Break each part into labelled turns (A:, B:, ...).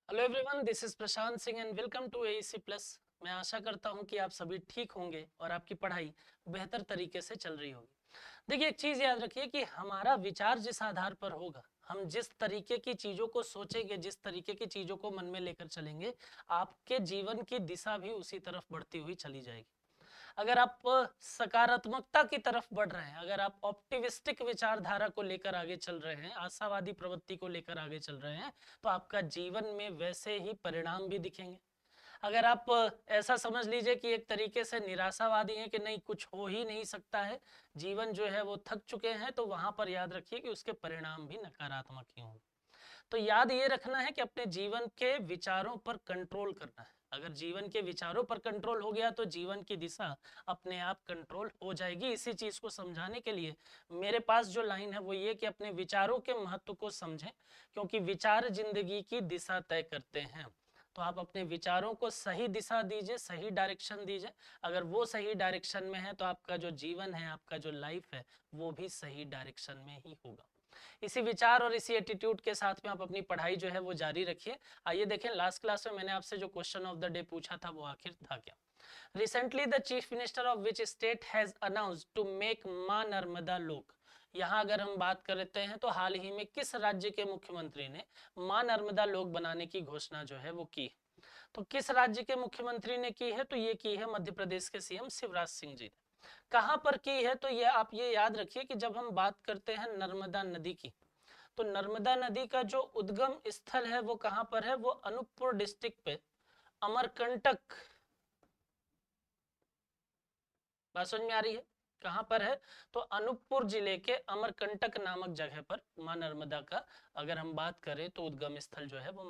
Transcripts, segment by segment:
A: Hello everyone, this is Prashant Singh and welcome to AEC plus. मैं आशा करता हूं कि आप सभी ठीक होंगे और आपकी पढ़ाई बेहतर तरीके से चल रही होगी। देखिए, एक चीज याद रखिए कि हमारा विचार जिस आधार पर होगा, हम जिस तरीके की चीजों को सोचेंगे, जिस तरीके की चीजों को मन में लेकर चलेंगे, आपके जीवन की दिशा भी उसी तरफ बढ़ती हुई चली जाएगी। अगर आप सकारात्मकता की तरफ बढ़ रहे हैं, अगर आप ऑप्टिमिस्टिक विचारधारा को लेकर आगे चल रहे हैं, आशावादी प्रवृत्ति को लेकर आगे चल रहे हैं, तो आपका जीवन में वैसे ही परिणाम भी दिखेंगे। अगर आप ऐसा समझ लीजिए कि एक तरीके से निराशावादी हैं कि नहीं, कुछ हो ही नहीं सकता है, जीवन जो है वो थक चुके हैं, तो वहां पर याद रखिए कि उसके परिणाम भी नकारात्मक ही होंगे। तो याद ये रखना है कि अपने जीवन के विचारों पर कंट्रोल करना है। अगर जीवन के विचारों पर कंट्रोल हो गया तो जीवन की दिशा अपने आप कंट्रोल हो जाएगी। इसी चीज को समझाने के लिए मेरे पास जो लाइन है वो ये कि अपने विचारों के महत्व को समझें, क्योंकि विचार जिंदगी की दिशा तय करते हैं। तो आप अपने विचारों को सही दिशा दीजिए, सही डायरेक्शन दीजिए। अगर वो सही डायरेक्शन में है तो आपका जो जीवन है, आपका जो लाइफ है, वो भी सही डायरेक्शन में ही होगा। इसी विचार और इसी एटीट्यूड के साथ में आप अपनी पढ़ाई जो है वो जारी रखिए। आइए देखें, लास्ट क्लास में मैंने आपसे जो क्वेश्चन ऑफ द डे पूछा था वो आखिर था क्या। Recently the chief minister of which state has announced to make Maa Narmada लोक। यहाँ अगर हम बात करते हैं तो हाल ही में किस राज्य के मुख्यमंत्री ने मां नर्मदा लोक बनाने की घोषणा जो है वो की। तो किस राज्य के मुख्यमंत्री ने की है, तो ये की है मध्य प्रदेश के सीएम शिवराज सिंह जी ने। कहां पर की है, तो ये आप ये याद रखिए कि जब हम बात करते हैं नर्मदा नदी की, तो नर्मदा नदी का जो उद्गम स्थल है वो कहां पर है, वो अनूपपुर डिस्ट्रिक्ट पे अमरकंटक। बात समझ में आ रही है, कहां पर है, तो अनूपपुर जिले के अमरकंटक नामक जगह पर मां नर्मदा का अगर हम बात करें तो उद्गम स्थल जो है वो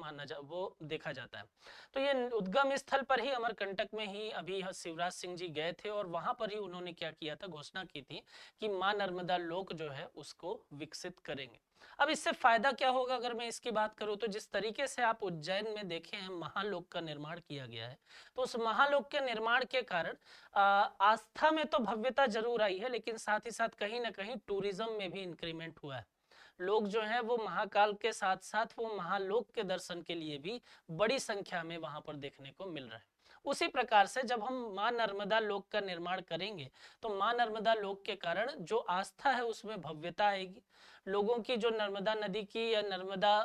A: वो देखा जाता है। तो ये उद्गम स्थल पर ही, अमरकंटक में ही अभी शिवराज सिंह जी गए थे और वहां पर ही उन्होंने क्या किया था, घोषणा की थी कि मां नर्मदा लोक जो है उसको विकसित करेंगे। अब इससे फायदा क्या होगा, अगर मैं इसकी बात करूं तो जिस तरीके से आप उज्जैन में देखे हैं महालोक का निर्माण किया गया है, तो उस महालोक के निर्माण के कारण आस्था में तो भव्यता जरूर आई है, लेकिन साथ ही साथ कहीं ना कहीं टूरिज्म में भी इंक्रीमेंट हुआ है। लोग जो है वो महाकाल के साथ साथ वो महालोक के दर्शन के लिए भी बड़ी संख्या में वहां पर देखने को मिल रहा है। उसी प्रकार से जब हम मां नर्मदा लोक का निर्माण करेंगे तो मां नर्मदा लोक के कारण जो आस्था है उसमें भव्यता आएगी। लोगों की जो नर्मदा नदी की या नर्मदा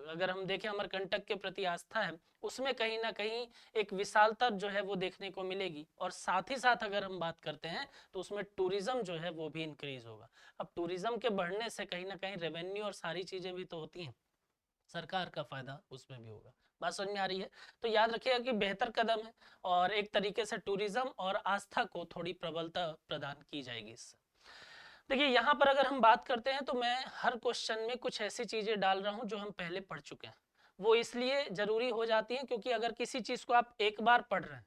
A: अगर हम देखें अमरकंटक के प्रति आस्था है, उसमें कहीं ना कहीं एक विशालता जो है वो देखने को मिलेगी। और साथ ही साथ अगर हम बात करते हैं तो उसमें टूरिज्म जो है वो भी इंक्रीज होगा। अब टूरिज्म के बढ़ने से कहीं ना कहीं रेवेन्यू और सारी चीजें भी तो होती हैं, सरकार का फायदा उसमें भी होगा। बात समझ में आ रही है। तो याद रखिएगा कि बेहतर कदम है और एक तरीके से टूरिज्म और आस्था को थोड़ी प्रबलता प्रदान की जाएगी इससे। देखिए, यहाँ पर अगर हम बात करते हैं तो मैं हर क्वेश्चन में कुछ ऐसी चीजें डाल रहा हूं जो हम पहले पढ़ चुके हैं। वो इसलिए जरूरी हो जाती है क्योंकि अगर किसी चीज को आप एक बार पढ़ रहे हैं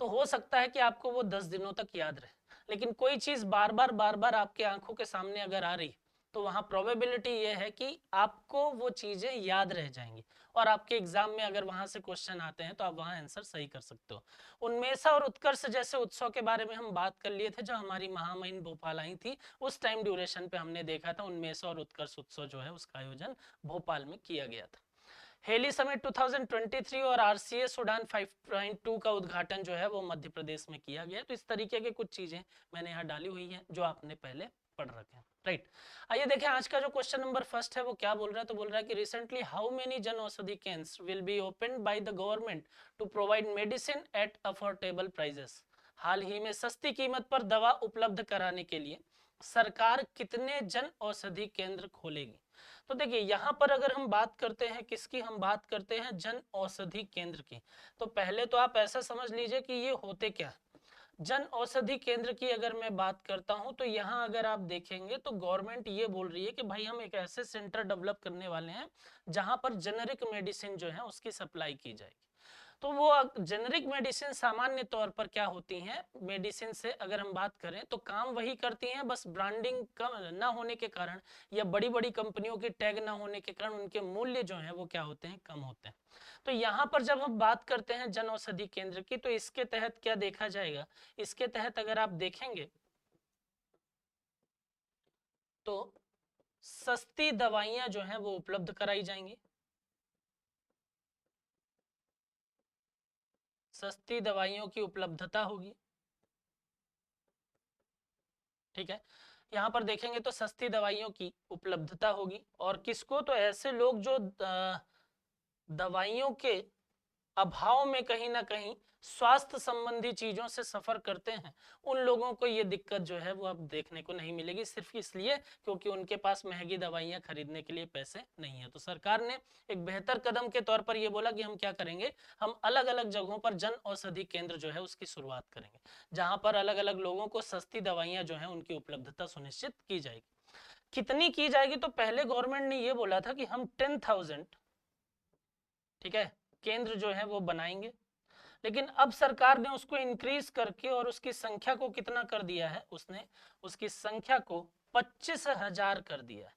A: तो हो सकता है कि आपको वो 10 दिनों तक याद रहे, लेकिन कोई चीज बार बार आपके आंखों के सामने अगर आ रही तो वहां प्रोबेबिलिटी ये है कि आपको वो चीजें याद रह जाएंगी और आपके एग्जाम में अगर वहां से क्वेश्चन आते हैं तो आप वहां आंसर सही कर सकते हो। उन्मेषा और उत्कर्ष जैसे उत्सव के बारे में हम बात कर लिए थे, जो हमारी महामहिम भोपाल आई थी, उस टाइम ड्यूरेशन पे हमने देखा था उन्मेषा और उत्कर्ष उत्सव जो है उसका आयोजन भोपाल में किया गया था। हेली समिट 2023 और आरसीएस उड़ान 5.2 का उद्घाटन जो है वो मध्य प्रदेश में किया गया। तो इस तरीके की कुछ चीजें मैंने यहाँ डाली हुई हैं जो आपने पहले पढ़ रखे हैं, राइट। आइए देखें, आज का जो क्वेश्चन नंबर फर्स्ट है वो क्या बोल रहा है, तो बोल रहा है कि recently how many Jan Aushadhi Kendra will be open by the government to provide medicine at affordable prices. हाल ही में सस्ती कीमत पर दवा उपलब्ध कराने के लिए सरकार कितने जन औषधि केंद्र खोलेगी। तो देखिए, यहाँ पर अगर हम बात करते हैं किसकी, हम बात करते हैं जन औषधि केंद्र की। तो पहले तो आप ऐसा समझ लीजिए कि ये होते क्या। जन औषधि केंद्र की अगर मैं बात करता हूं तो यहाँ अगर आप देखेंगे तो गवर्नमेंट ये बोल रही है कि भाई हम एक ऐसे सेंटर डेवलप करने वाले हैं जहां पर जेनेरिक मेडिसिन जो है उसकी सप्लाई की जाएगी। तो वो जेनरिक मेडिसिन सामान्य तौर पर क्या होती हैं, मेडिसिन से अगर हम बात करें तो काम वही करती हैं, बस ब्रांडिंग कम ना होने के कारण या बड़ी बड़ी कंपनियों की टैग ना होने के कारण उनके मूल्य जो है वो क्या होते हैं, कम होते हैं। तो यहाँ पर जब हम बात करते हैं जन औषधि केंद्र की, तो इसके तहत क्या देखा जाएगा, इसके तहत अगर आप देखेंगे तो सस्ती दवाइयां जो है वो उपलब्ध कराई जाएंगी। सस्ती दवाइयों की उपलब्धता होगी। ठीक है, यहाँ पर देखेंगे तो सस्ती दवाइयों की उपलब्धता होगी, और किसको, तो ऐसे लोग जो दवाइयों के अभाव में कहीं ना कहीं स्वास्थ्य संबंधी चीजों से सफर करते हैं, उन लोगों को ये दिक्कत जो है वो अब देखने को नहीं मिलेगी, सिर्फ इसलिए क्योंकि उनके पास महंगी दवाइयां खरीदने के लिए पैसे नहीं है। तो सरकार ने एक बेहतर कदम के तौर पर ये बोला कि हम क्या करेंगे, हम अलग अलग जगहों पर जन औषधि केंद्र जो है उसकी शुरुआत करेंगे, जहां पर अलग अलग लोगों को सस्ती दवाइयां जो है उनकी उपलब्धता सुनिश्चित की जाएगी। कितनी की जाएगी, तो पहले गवर्नमेंट ने ये बोला था कि हम 10,000, ठीक है, केंद्र जो है वो बनाएंगे, लेकिन अब सरकार ने उसको इंक्रीज करके और उसकी संख्या को कितना कर दिया है, उसने उसकी संख्या को 25,000 कर दिया है।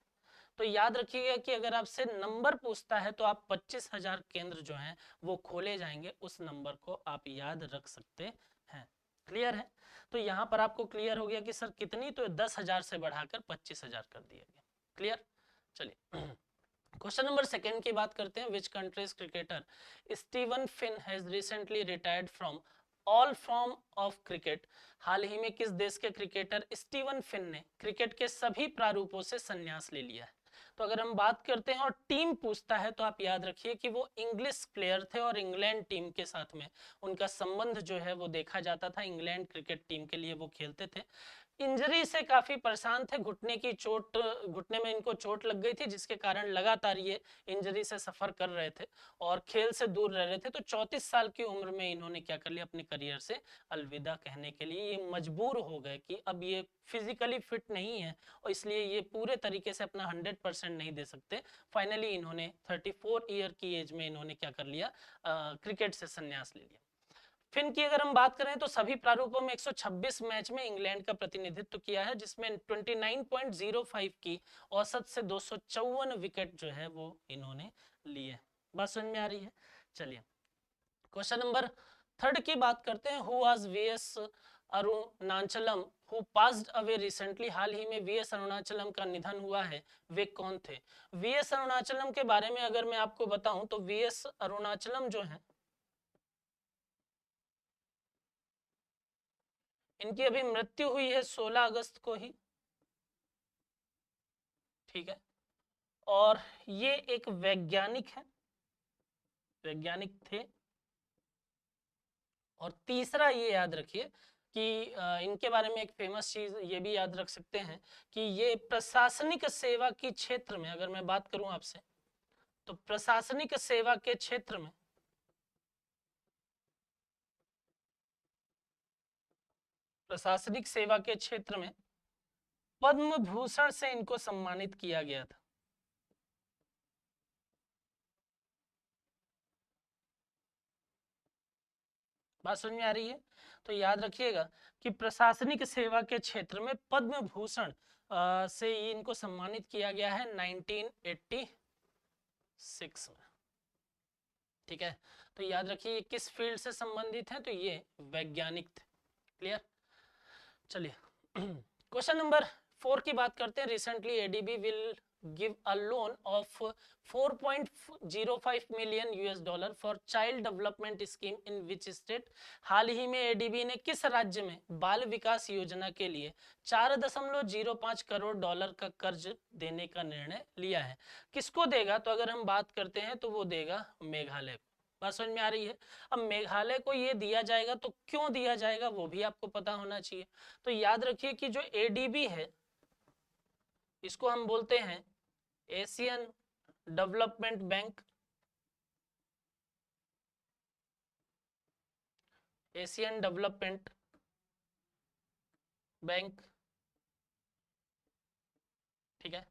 A: तो याद रखिएगा कि अगर आपसे नंबर पूछता है तो आप 25,000 केंद्र जो हैं वो खोले जाएंगे, उस नंबर को आप याद रख सकते हैं। क्लियर है? तो यहाँ पर आपको क्लियर हो गया कि सर कितनी, तो 10,000 से बढ़ाकर 25,000 कर दिया गया। क्लियर? चलिए क्वेश्चन नंबर सेकंड की बात करते हैं। Which country's cricketer Steven Finn has recently retired from all form of cricket. हाल ही में किस देश के क्रिकेटर स्टीवन फिन ने क्रिकेट के सभी प्रारूपों से संन्यास ले लिया है? तो अगर हम बात करते हैं और टीम पूछता है तो आप याद रखिए कि वो इंग्लिश प्लेयर थे और इंग्लैंड टीम के साथ में उनका संबंध जो है वो देखा जाता था, इंग्लैंड क्रिकेट टीम के लिए वो खेलते थे। इंजरी से काफी परेशान थे, घुटने की चोट, घुटने में इनको चोट लग गई थी, जिसके कारण लगातार ये इंजरी से सफर कर रहे थे और खेल से दूर रह रहे थे। तो 34 साल की उम्र में इन्होंने क्या कर लिया, अपने करियर से अलविदा कहने के लिए ये मजबूर हो गए कि अब ये फिजिकली फिट नहीं है और इसलिए ये पूरे तरीके से अपना 100% नहीं दे सकते। फाइनली इन्होंने 34 ईयर की एज में इन्होंने क्या कर लिया, क्रिकेट से संन्यास ले लिया। फिन की अगर हम बात करें तो सभी प्रारूपों में 126 मैच में इंग्लैंड का प्रतिनिधित्व किया है, जिसमें 29.05 की औसत से 254 विकेट जो है वो इन्होंने लिए। बात समझ में आ रही है? चलिए क्वेश्चन नंबर थर्ड की बात करते हैं। Who was VS Arunachalam who passed away recently. हाल ही में वीएस अरुणाचलम का निधन हुआ है, वे कौन थे? वीएस अरुणाचलम के बारे में अगर मैं आपको बताऊं तो वीएस अरुणाचलम जो है, इनकी अभी मृत्यु हुई है 16 अगस्त को ही। ठीक है, और ये एक वैज्ञानिक है, वैज्ञानिक थे। और तीसरा ये याद रखिए कि इनके बारे में एक फेमस चीज ये भी याद रख सकते हैं कि ये प्रशासनिक सेवा के क्षेत्र में, अगर मैं बात करूं आपसे, तो प्रशासनिक सेवा के क्षेत्र में, प्रशासनिक सेवा के क्षेत्र में पद्म भूषण से इनको सम्मानित किया गया था। बात समझ में आ रही है? तो याद रखिएगा कि प्रशासनिक सेवा के क्षेत्र में पद्म भूषण से इनको सम्मानित किया गया है 1986 में। ठीक है, तो याद रखिए किस फील्ड से संबंधित है, तो ये वैज्ञानिक थे। क्लियर? चलिए क्वेश्चन नंबर 4 की बात करते हैं। Recently ADB will give a loan of 4.05 million US dollar for child development scheme in which state. हाल ही में एडीबी ने किस राज्य में बाल विकास योजना के लिए 4.05 करोड़ डॉलर का कर्ज देने का निर्णय लिया है? किसको देगा, तो अगर हम बात करते हैं तो वो देगा मेघालय को। बात समझ में आ रही है? अब मेघालय को ये दिया जाएगा तो क्यों दिया जाएगा वो भी आपको पता होना चाहिए। तो याद रखिए कि जो एडीबी है इसको हम बोलते हैं Asian development bank. Asian development bank, ठीक है,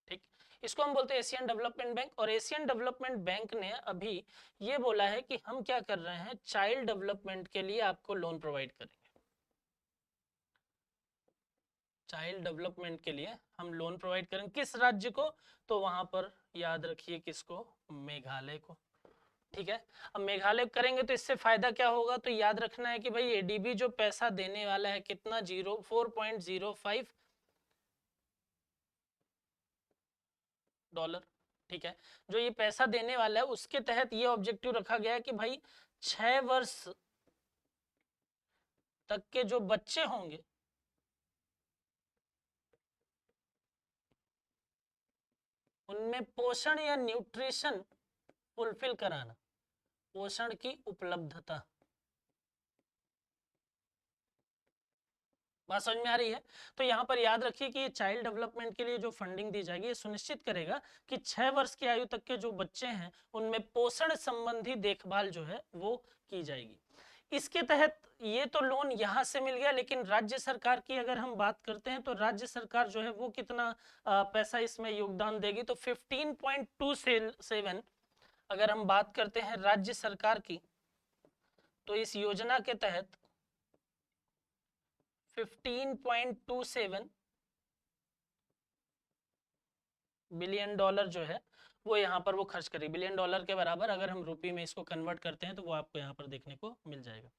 A: ठीक, इसको हम बोलते हैं एशियन डेवलपमेंट बैंक। और एशियन डेवलपमेंट बैंक ने अभी ये बोला है कि हम क्या कर रहे हैं, चाइल्ड डेवलपमेंट के लिए आपको लोन प्रोवाइड करेंगे। चाइल्ड डेवलपमेंट के लिए हम लोन प्रोवाइड करेंगे, किस राज्य को, तो वहां पर याद रखिए किसको, मेघालय को। ठीक है, अब मेघालय करेंगे तो इससे फायदा क्या होगा, तो याद रखना है कि भाई एडीबी जो पैसा देने वाला है कितना, 4.05 डॉलर। ठीक है, जो ये पैसा देने वाला है उसके तहत ये ऑब्जेक्टिव रखा गया है कि भाई 6 वर्ष तक के जो बच्चे होंगे उनमें पोषण या न्यूट्रिशन फुलफिल कराना, पोषण की उपलब्धता। बात समझ में आ रही है? तो यहाँ पर याद रखिए कि ये चाइल्ड डेवलपमेंट के लिए जो फंडिंग दी जाएगी ये सुनिश्चित करेगा कि 6 वर्ष की आयु तक के जो बच्चे हैं उनमें पोषण संबंधी देखभाल जो है वो की जाएगी। इसके तहत ये तो लोन यहाँ से मिल गया, लेकिन राज्य सरकार की अगर हम बात करते हैं तो राज्य सरकार जो है वो कितना पैसा इसमें योगदान देगी, तो 15.27 अगर हम बात करते हैं राज्य सरकार की, तो इस योजना के तहत 15.27 बिलियन डॉलर जो है वो यहाँ पर वो खर्च करेगी। बिलियन डॉलर के बराबर अगर हम रुपये में इसको कन्वर्ट करते हैं तो वो आपको यहाँ पर देखने को मिल जाएगा।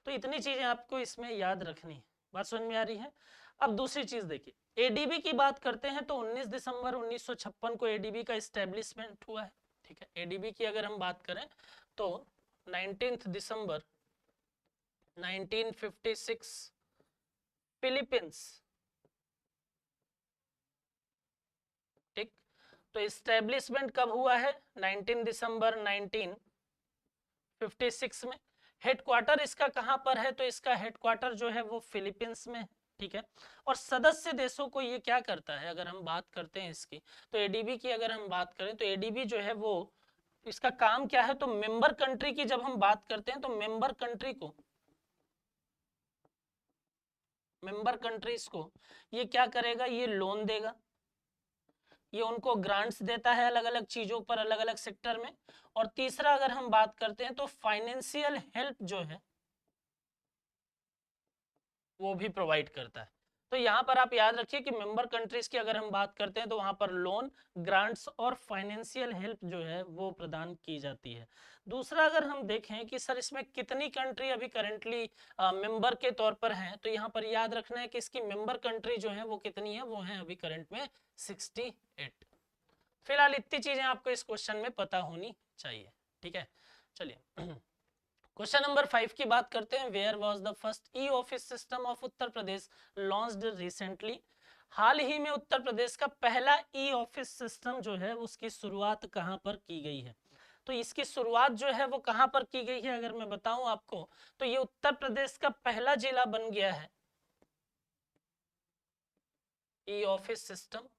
A: तो इतनी चीजें आपको इसमें याद रखनी है। बात समझ में आ रही है? अब दूसरी चीज देखिए, एडीबी की बात करते हैं तो 19 दिसंबर 1956 को एडीबी का एस्टेब्लिशमेंट हुआ है। ठीक है, एडीबी की अगर हम बात करें तो 19 दिसंबर 1956 फिलीपींस, ठीक, तो एस्टेब्लिशमेंट कब हुआ है? 19 दिसंबर 1956 में। हेडक्वार्टर इसका कहां पर है? तो इसका हेडक्वार्टर जो है वो फिलीपींस में है। ठीक है, और सदस्य देशों को ये क्या करता है, अगर हम बात करते हैं इसकी, तो एडीबी की अगर हम बात करें तो एडीबी जो है वो इसका काम क्या है, तो मेंबर कंट्री की जब हम बात करते हैं तो मेंबर कंट्रीज को ये क्या करेगा, ये लोन देगा, ये उनको ग्रांट्स देता है अलग अलग चीजों पर, अलग अलग सेक्टर में। और तीसरा अगर हम बात करते हैं तो फाइनेंशियल हेल्प जो है वो भी प्रोवाइड करता है। तो यहाँ पर आप याद रखिए कि मेंबर कंट्रीज की अगर हम बात करते हैं तो वहां पर लोन, ग्रांट्स और फाइनेंशियल हेल्प जो है वो प्रदान की जाती है। दूसरा अगर हम देखें कि सर इसमें कितनी कंट्री अभी करेंटली मेंबर के तौर पर हैं, तो यहाँ पर याद रखना है कि इसकी मेंबर कंट्री जो है वो कितनी है, वो है अभी करंट में 68। फिलहाल इतनी चीजें आपको इस क्वेश्चन में पता होनी चाहिए। ठीक है, चलिए क्वेश्चन नंबर 5 की बात करते हैं। Where was the first e office system of Uttar Pradesh launched recently? हाल ही में उत्तर प्रदेश का पहला ई ऑफिस सिस्टम जो है उसकी शुरुआत कहां पर की गई है? तो इसकी शुरुआत जो है वो कहां पर की गई है, अगर मैं बताऊं आपको, तो ये उत्तर प्रदेश का पहला जिला बन गया है ई ऑफिस सिस्टम।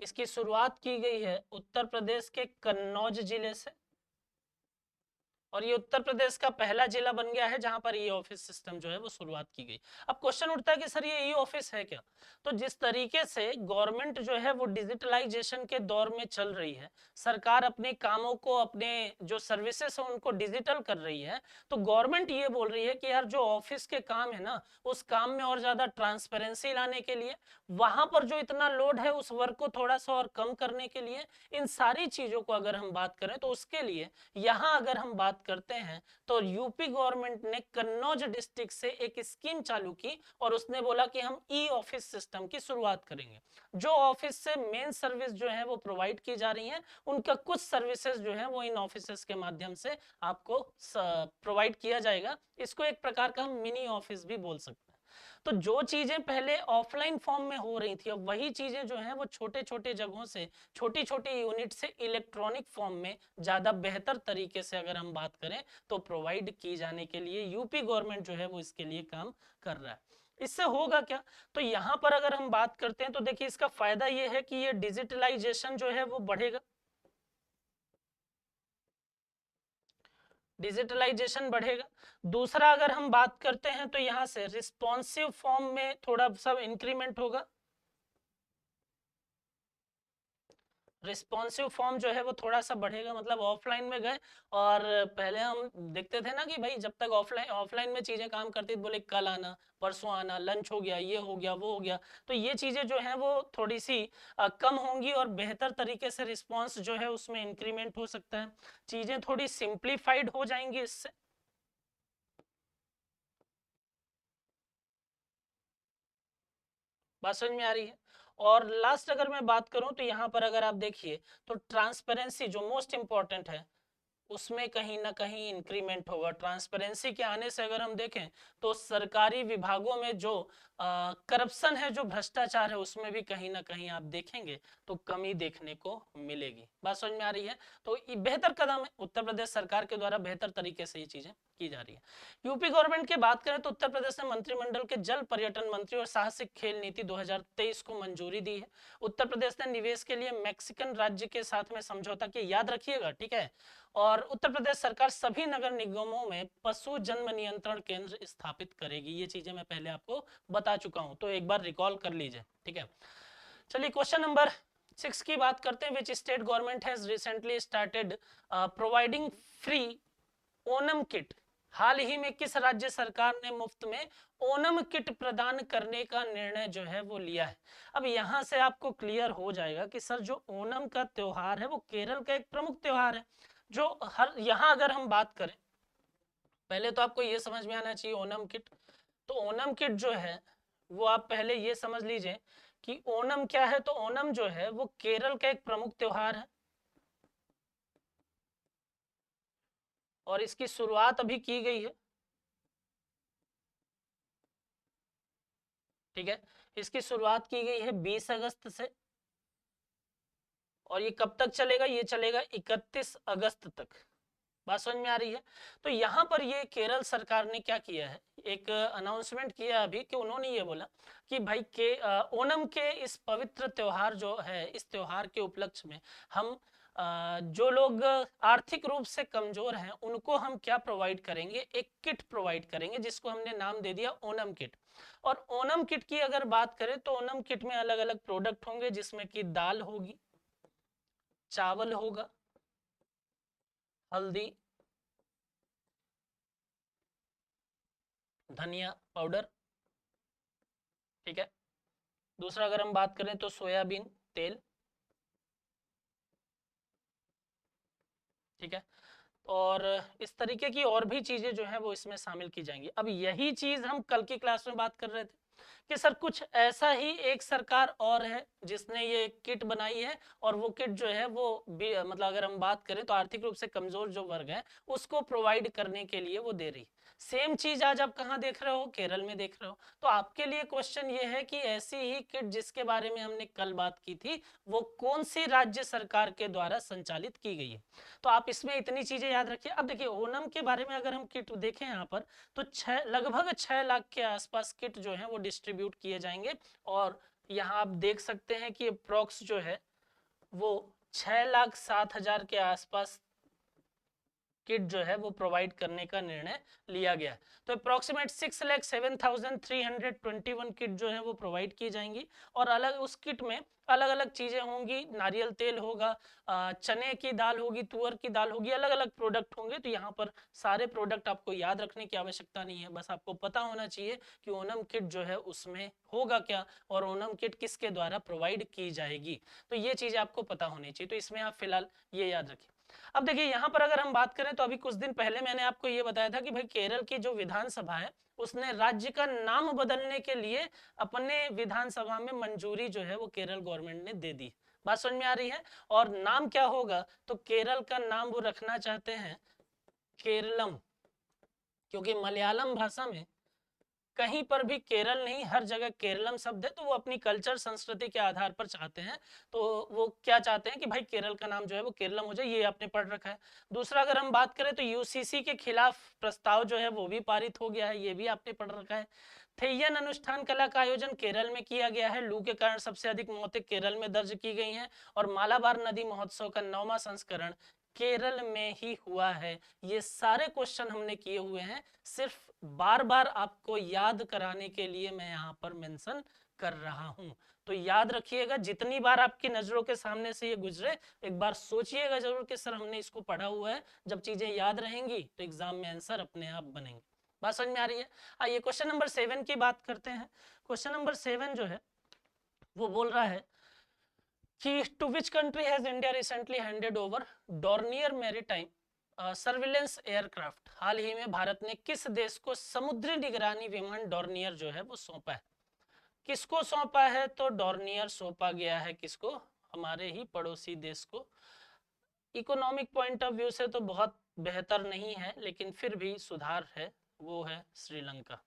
A: इसकी शुरुआत की गई है उत्तर प्रदेश के कन्नौज जिले से, और ये उत्तर प्रदेश का पहला जिला बन गया है जहां पर ई ऑफिस सिस्टम जो है वो शुरुआत की गई। अब क्वेश्चन उठता है कि सर ये ई ऑफिस है क्या? तो जिस तरीके से गवर्नमेंट जो है वो डिजिटलाइजेशन के दौर में चल रही है, सरकार अपने कामों को, अपने जो सर्विसेज है उनको डिजिटल कर रही है, तो गवर्नमेंट ये बोल रही है कि यार जो ऑफिस के काम है ना, उस काम में और ज्यादा ट्रांसपेरेंसी लाने के लिए, वहां पर जो इतना लोड है उस वर्क को थोड़ा सा और कम करने के लिए, इन सारी चीजों को अगर हम बात करें तो उसके लिए यहाँ अगर हम बात करते हैं तो यूपी गवर्नमेंट ने कन्नौज डिस्ट्रिक्ट से एक स्कीम चालू की और उसने बोला कि हम ई ऑफिस सिस्टम की शुरुआत करेंगे। जो ऑफिस से मेन सर्विस जो है वो प्रोवाइड की जा रही है, उनका कुछ सर्विसेज जो है वो इन ऑफिसेस के माध्यम से आपको प्रोवाइड किया जाएगा। इसको एक प्रकार का हम मिनी ऑफिस भी बोल सकते हैं। तो जो चीजें पहले ऑफलाइन फॉर्म में हो रही थी, अब वही चीजें जो हैं वो छोटे छोटे जगहों से, छोटी छोटी यूनिट से इलेक्ट्रॉनिक फॉर्म में ज्यादा बेहतर तरीके से अगर हम बात करें तो प्रोवाइड की जाने के लिए यूपी गवर्नमेंट जो है वो इसके लिए काम कर रहा है। इससे होगा क्या, तो यहां पर अगर हम बात करते हैं तो देखिए इसका फायदा ये है कि ये डिजिटलाइजेशन जो है वो बढ़ेगा, डिजिटलाइजेशन बढ़ेगा। दूसरा अगर हम बात करते हैं तो यहां से रिस्पॉन्सिव फॉर्म में थोड़ा सा इंक्रीमेंट होगा, रिस्पॉन्सिव फॉर्म जो है वो थोड़ा सा बढ़ेगा। मतलब ऑफलाइन में गए और पहले हम देखते थे ना कि भाई जब तक ऑफलाइन ऑफलाइन में चीजें काम करती थी, बोले कल आना, परसों आना, लंच हो गया, ये हो गया, वो हो गया, तो ये चीजें जो है वो थोड़ी सी कम होंगी और बेहतर तरीके से रिस्पॉन्स जो है उसमें इंक्रीमेंट हो सकता है, चीजें थोड़ी सिंप्लीफाइड हो जाएंगी इससे। बात समझ में आ रही है? और लास्ट अगर मैं बात करूं तो यहाँ पर अगर आप देखिए तो ट्रांसपेरेंसी जो मोस्ट इंपॉर्टेंट है उसमें कहीं ना कहीं इंक्रीमेंट होगा। ट्रांसपेरेंसी के आने से अगर हम देखें तो सरकारी विभागों में जो करप्शन है, जो भ्रष्टाचार है, उसमें भी कहीं ना कहीं आप देखेंगे तो कमी देखने को मिलेगी। बात समझ में आ रही है? तो ये बेहतर कदम है, उत्तर प्रदेश सरकार के द्वारा बेहतर तरीके से ये चीजें की जा रही है। यूपी गवर्नमेंट की बात करें तो उत्तर प्रदेश ने मंत्रिमंडल के जल पर्यटन मंत्री और साहसिक खेल नीति 2023 को मंजूरी दी है। उत्तर प्रदेश ने निवेश के लिए मैक्सिकन राज्य के साथ में समझौता किया, याद रखिएगा, ठीक है। और उत्तर प्रदेश सरकार सभी नगर निगमों में पशु जन्म नियंत्रण केंद्र स्थापित करेगी। ये चीजें मैं पहले आपको बता चुका हूं, तो एक बार रिकॉल कर लीजिए, ठीक है। चलिए क्वेश्चन नंबर 6 की बात करते हैं। Which state government has recently started providing free Onam kit. हाल ही में किस राज्य सरकार ने मुफ्त में ओनम किट प्रदान करने का निर्णय जो है वो लिया है? अब यहां से आपको क्लियर हो जाएगा कि सर जो ओनम का त्योहार है वो केरल का एक प्रमुख त्योहार है। जो हर यहाँ अगर हम बात करें, पहले तो आपको ये समझ में आना चाहिए ओनम किट। तो ओनम किट जो है वो आप पहले ये समझ लीजिए कि ओनम क्या है। तो ओनम जो है वो केरल का एक प्रमुख त्योहार है और इसकी शुरुआत अभी की गई है, ठीक है। इसकी शुरुआत की गई है 20 अगस्त से और ये कब तक चलेगा? ये चलेगा 31 अगस्त तक। बात समझ में आ रही है? तो यहाँ पर ये केरल सरकार ने क्या किया है, एक अनाउंसमेंट किया अभी कि उन्होंने ये बोला कि भाई के ओणम के इस पवित्र त्योहार जो है, इस त्योहार के उपलक्ष्य में हम जो लोग आर्थिक रूप से कमजोर हैं उनको हम क्या प्रोवाइड करेंगे, एक किट प्रोवाइड करेंगे जिसको हमने नाम दे दिया ओणम किट। और ओणम किट की अगर बात करें तो ओणम किट में अलग अलग प्रोडक्ट होंगे जिसमें कि दाल होगी, चावल होगा, हल्दी, धनिया पाउडर, ठीक है। दूसरा अगर हम बात करें तो सोयाबीन तेल, ठीक है। और इस तरीके की और भी चीजें जो है वो इसमें शामिल की जाएंगी। अब यही चीज हम कल की क्लास में बात कर रहे थे कि सर कुछ ऐसा ही एक सरकार और है जिसने ये किट बनाई है और वो किट जो है वो मतलब अगर हम बात करें तो आर्थिक रूप से कमजोर जो वर्ग है उसको प्रोवाइड करने के लिए वो दे रही। सेम चीज आज आप कहाँ देख रहे हो? केरल में देख रहे हो। तो आपके लिए क्वेश्चन ये है कि ऐसी ही किट जिसके बारे में हमने कल बात की थी वो कौन सी राज्य सरकार के द्वारा संचालित की गई है? तो आप इसमें इतनी चीजें याद रखिए। अब देखिए ओणम के बारे में अगर हम किट देखें यहाँ पर तो लगभग 6 लाख के आसपास किट जो है वो डिस्ट्रीब्यूट किए जाएंगे। और यहाँ आप देख सकते हैं कि अप्रॉक्स जो है वो 6,07,000 के आसपास किट जो है वो प्रोवाइड करने का निर्णय लिया गया है। तो अप्रोक्सीमेट 6,07,321 किट जो है वो प्रोवाइड की जाएंगी और अलग उस किट में अलग अलग चीजें होंगी। नारियल तेल होगा, चने की दाल होगी, तुअर की दाल होगी, अलग अलग प्रोडक्ट होंगे। तो यहाँ पर सारे प्रोडक्ट आपको याद रखने की आवश्यकता नहीं है, बस आपको पता होना चाहिए कि ओणम किट जो है उसमें होगा क्या और ओणम किट किसके द्वारा प्रोवाइड की जाएगी। तो ये चीजें आपको पता होनी चाहिए। तो इसमें आप फिलहाल ये याद रखिए। अब देखिए यहाँ पर अगर हम बात करें तो अभी कुछ दिन पहले मैंने आपको ये बताया था कि भाई केरल की जो विधानसभा है उसने राज्य का नाम बदलने के लिए अपने विधानसभा में मंजूरी जो है वो केरल गवर्नमेंट ने दे दी। बात समझ में आ रही है? और नाम क्या होगा? तो केरल का नाम वो रखना चाहते हैं केरलम, क्योंकि मलयालम भाषा में कहीं पर भी केरल नहीं, हर जगह केरलम शब्द है। तो वो अपनी कल्चर संस्कृति के आधार पर चाहते हैं, तो वो क्या चाहते हैं कि भाई केरल का नाम जो है वो केरलम हो जाए। ये आपने पढ़ रखा है। दूसरा अगर हम बात करें तो यूसीसी के खिलाफ प्रस्ताव जो है वो भी पारित हो गया है, ये भी आपने पढ़ रखा है। थेयन अनुष्ठान कला का आयोजन केरल में किया गया है। लू के कारण सबसे अधिक मौतें केरल में दर्ज की गई हैं और मालाबार नदी महोत्सव का 9वां संस्करण केरल में ही हुआ है। ये सारे क्वेश्चन हमने किए हुए हैं, सिर्फ बार बार आपको याद कराने के लिए मैं यहाँ पर मेंशन कर रहा हूं। तो याद रखिएगा, जितनी बार आपकी नजरों के सामने से ये गुजरे एक बार सोचिएगा जरूर कि सर हमने इसको पढ़ा हुआ है। जब चीजें याद रहेंगी तो एग्जाम में आंसर अपने आप बनेंगे। बात समझ में आ रही है? आइए क्वेश्चन नंबर 7 की बात करते हैं। क्वेश्चन नंबर 7 जो है वो बोल रहा है कि to which country has India recently handed over Dornier maritime surveillance aircraft. हाल ही में भारत ने किस देश को समुद्री निगरानी विमान डॉर्नियर जो है वो सौंपा है? किसको सौंपा है? तो डॉर्नियर सौंपा गया है, किसको? हमारे ही पड़ोसी देश को। इकोनॉमिक पॉइंट ऑफ व्यू से तो बहुत बेहतर नहीं है, लेकिन फिर भी सुधार है, वो है श्रीलंका।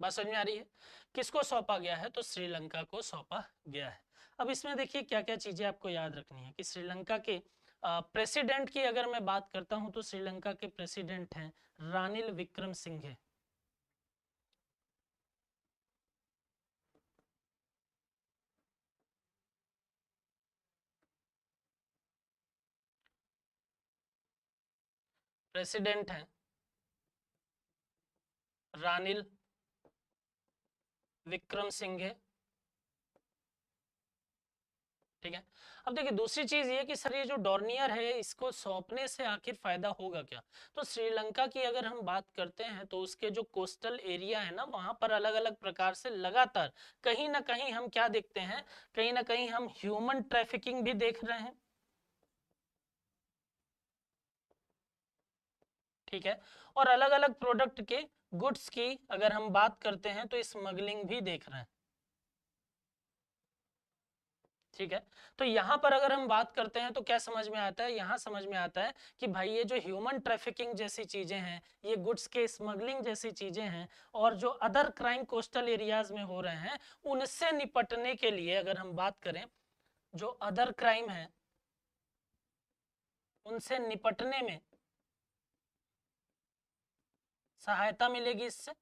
A: बात समझ में आ रही है? किसको सौंपा गया है? तो श्रीलंका को सौंपा गया है। अब इसमें देखिए क्या क्या चीजें आपको याद रखनी है कि श्रीलंका के प्रेसिडेंट की अगर मैं बात करता हूं तो श्रीलंका के प्रेसिडेंट हैं रानिल विक्रमसिंघे। प्रेसिडेंट हैं रानिल विक्रमसिंघे। ठीक है। अब देखिए दूसरी चीज ये कि सर ये जो डॉर्नियर है इसको सौंपने से आखिर फायदा होगा क्या? तो श्रीलंका की अगर हम बात करते हैं तो उसके जो कोस्टल एरिया है ना वहां पर अलग अलग प्रकार से लगातार कहीं ना कहीं हम क्या देखते हैं, कहीं ना कहीं हम ह्यूमन ट्रैफिकिंग भी देख रहे हैं। ठीक है। और अलग अलग प्रोडक्ट के गुड्स की अगर हम बात करते हैं तो स्मगलिंग भी देख रहे हैं। ठीक है। तो यहाँ पर अगर हम बात करते हैं तो क्या समझ में आता है? यहाँ समझ में आता है कि भाई ये जो ह्यूमन ट्रैफिकिंग जैसी चीजें हैं, ये गुड्स के स्मगलिंग जैसी चीजें हैं, और जो अदर क्राइम कोस्टल एरियाज में हो रहे हैं उनसे निपटने के लिए अगर हम बात करें, जो अदर क्राइम है उनसे निपटने में सहायता मिलेगी इससे।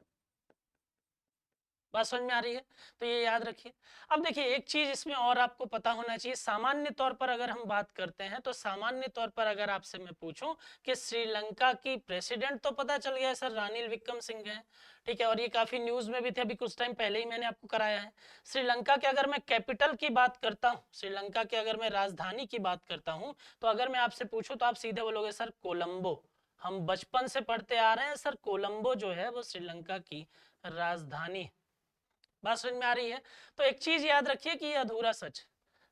A: बात समझ में आ रही है? तो ये याद रखिए। अब देखिए एक चीज इसमें और आपको पता होना चाहिए, सामान्य तौर पर अगर हम बात करते हैं तो सामान्य तौर पर अगर आपसे मैं पूछूं कि श्रीलंका की प्रेसिडेंट तो पता चल गया सर रानिल विक्रमसिंघे है। ठीक है। और ये काफी न्यूज में भी थे, अभी कुछ टाइम पहले ही मैंने आपको कराया है। श्रीलंका के अगर मैं कैपिटल की बात करता हूँ, श्रीलंका के अगर मैं राजधानी की बात करता हूँ, तो अगर मैं आपसे पूछूं तो आप सीधे बोलोगे सर कोलंबो। हम बचपन से पढ़ते आ रहे हैं सर, कोलंबो जो है वो श्रीलंका की राजधानी। बात समझ में आ रही है? तो एक चीज याद रखिए कि ये अधूरा सच,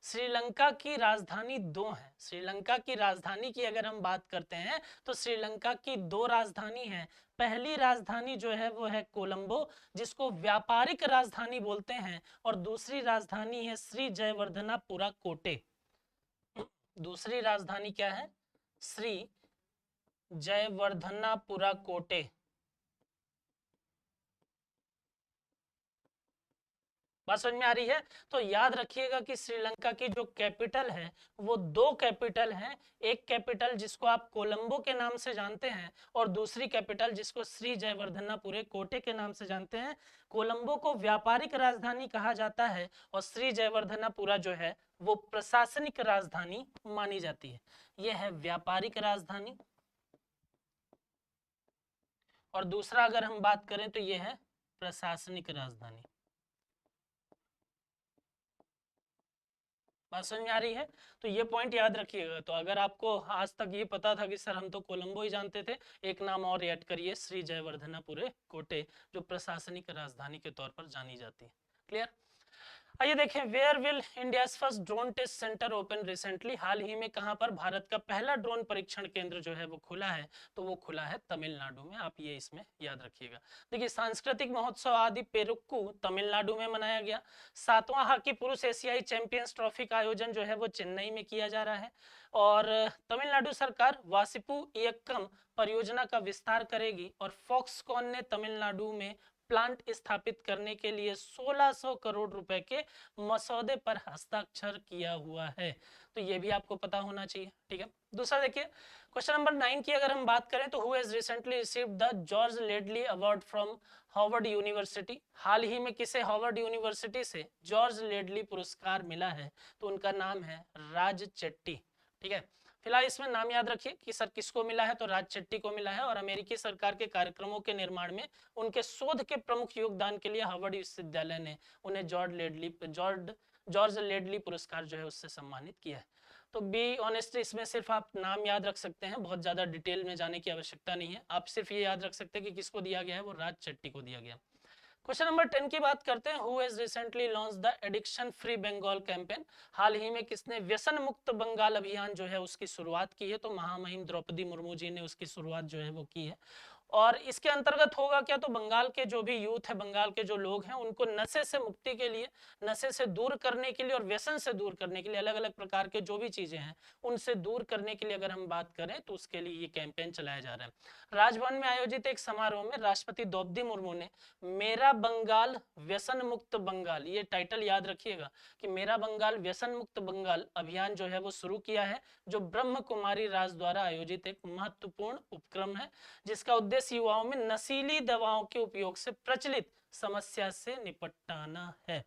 A: श्रीलंका की राजधानी दो है। श्रीलंका की राजधानी की अगर हम बात करते हैं तो श्रीलंका की दो राजधानी है। पहली राजधानी जो है वो है कोलंबो, जिसको व्यापारिक राजधानी बोलते हैं, और दूसरी राजधानी है श्री जयवर्धनापुरा कोटे। दूसरी राजधानी क्या है? श्री जयवर्धनापुरा कोटे। बात समझ में आ रही है? तो याद रखिएगा कि श्रीलंका की जो कैपिटल है वो दो कैपिटल हैं। एक कैपिटल जिसको आप कोलंबो के नाम से जानते हैं, और दूसरी कैपिटल जिसको श्री जयवर्धनापुरे कोटे के नाम से जानते हैं। कोलंबो को व्यापारिक राजधानी कहा जाता है और श्री जयवर्धनापुरा जो है वो प्रशासनिक राजधानी मानी जाती है। यह है व्यापारिक राजधानी, और दूसरा अगर हम बात करें तो यह है प्रशासनिक राजधानी। बात समझ में आ रही है? तो ये पॉइंट याद रखिएगा। तो अगर आपको आज तक ये पता था कि सर हम तो कोलंबो ही जानते थे, एक नाम और ऐड करिए श्री जयवर्धनापुरे कोटे, जो प्रशासनिक राजधानी के तौर पर जानी जाती है। क्लियर? आइए देखें, where will India's first drone test centre open recently. हाल ही में कहां पर भारत का पहला ड्रोन परीक्षण केंद्र जो है वो खुला है? तो वो खुला है तमिलनाडु में। आप ये इसमें याद रखिएगा। देखिए सांस्कृतिक महोत्सव आदि पेरुक्कू तमिलनाडु में मनाया गया। 7वां हॉकी पुरुष एशियाई चैंपियंस ट्रॉफी का आयोजन जो है वो चेन्नई में किया जा रहा है। और तमिलनाडु सरकार वासिपू इयक्कम परियोजना का विस्तार करेगी, और फॉक्सकॉन ने तमिलनाडु में प्लांट स्थापित करने के लिए 1600 करोड़ रुपए के मसौदे पर हस्ताक्षर किया हुआ है। तो ये भी आपको पता होना चाहिए। ठीक है। दूसरा देखिए, क्वेश्चन नंबर 9 की अगर हम बात करें तो who has recently received the George Ledlie award from Harvard university. हाल ही में किसे हार्वर्ड यूनिवर्सिटी से जॉर्ज लेडली पुरस्कार मिला है? तो उनका नाम है राज चेट्टी। ठीक है। फिलहाल इसमें नाम याद रखिए कि सर किसको मिला है, तो राज चेट्टी को मिला है। और अमेरिकी सरकार के कार्यक्रमों के निर्माण में उनके शोध के प्रमुख योगदान के लिए हार्वर्ड विश्वविद्यालय ने उन्हें जॉर्ज लेडली पुरस्कार जो है उससे सम्मानित किया है। तो बी ऑनेस्ट, इसमें सिर्फ आप नाम याद रख सकते हैं, बहुत ज्यादा डिटेल में जाने की आवश्यकता नहीं है। आप सिर्फ ये याद रख सकते हैं कि किसको दिया गया है, वो राज चेट्टी को दिया गया। क्वेश्चन नंबर 10 की बात करते हैं, who has recently launch the addiction free Bengal campaign. हाल ही में किसने व्यसन मुक्त बंगाल अभियान जो है उसकी शुरुआत की है? तो महामहिम द्रौपदी मुर्मू जी ने उसकी शुरुआत जो है वो की है। और इसके अंतर्गत होगा क्या, तो बंगाल के जो भी यूथ है, बंगाल के जो लोग हैं, उनको नशे से मुक्ति के लिए, नशे से दूर करने के लिए और व्यसन से दूर करने के लिए, अलग अलग प्रकार के जो भी चीजें हैं उनसे दूर करने के लिए अगर हम बात करें तो उसके लिए ये कैंपेन चलाया जा रहा है। राजभवन में आयोजित एक समारोह में राष्ट्रपति द्रौपदी मुर्मू ने मेरा बंगाल व्यसन मुक्त बंगाल, ये टाइटल याद रखिएगा कि मेरा बंगाल व्यसन मुक्त बंगाल अभियान जो है वो शुरू किया है, जो ब्रह्म कुमारी राज द्वारा आयोजित एक महत्वपूर्ण उपक्रम है, जिसका उद्देश्य युवाओं में नशीली दवाओं के उपयोग से प्रचलित समस्या से निपटाना है।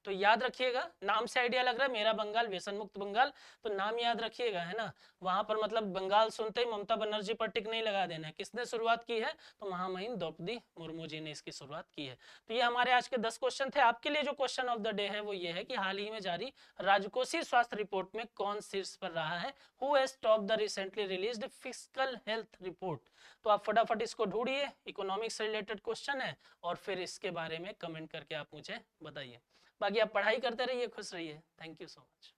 A: तो याद रखिएगा, नाम से आइडिया लग रहा है मेरा बंगाल व्यसन मुक्त बंगाल, तो नाम याद रखिएगा, है ना। वहां पर मतलब बंगाल सुनते ही ममता बनर्जी पर टिक नहीं लगा देना है। किसने शुरुआत की है, तो महामहिम द्रौपदी मुर्मू जी ने इसकी शुरुआत की है। तो ये हमारे आज के 10 क्वेश्चन थे। आपके लिए जो क्वेश्चन ऑफ द डे है वो ये है कि हाल ही में जारी राजकोषीय स्वास्थ्य रिपोर्ट में कौन शीर्ष पर रहा है, who has top the recently released fiscal health report. तो आप फटाफट इसको ढूंढिए, इकोनॉमिक्स से रिलेटेड क्वेश्चन है, और फिर इसके बारे में कमेंट करके आप मुझे बताइए। बाकी आप पढ़ाई करते रहिए, खुश रहिए। Thank you so much.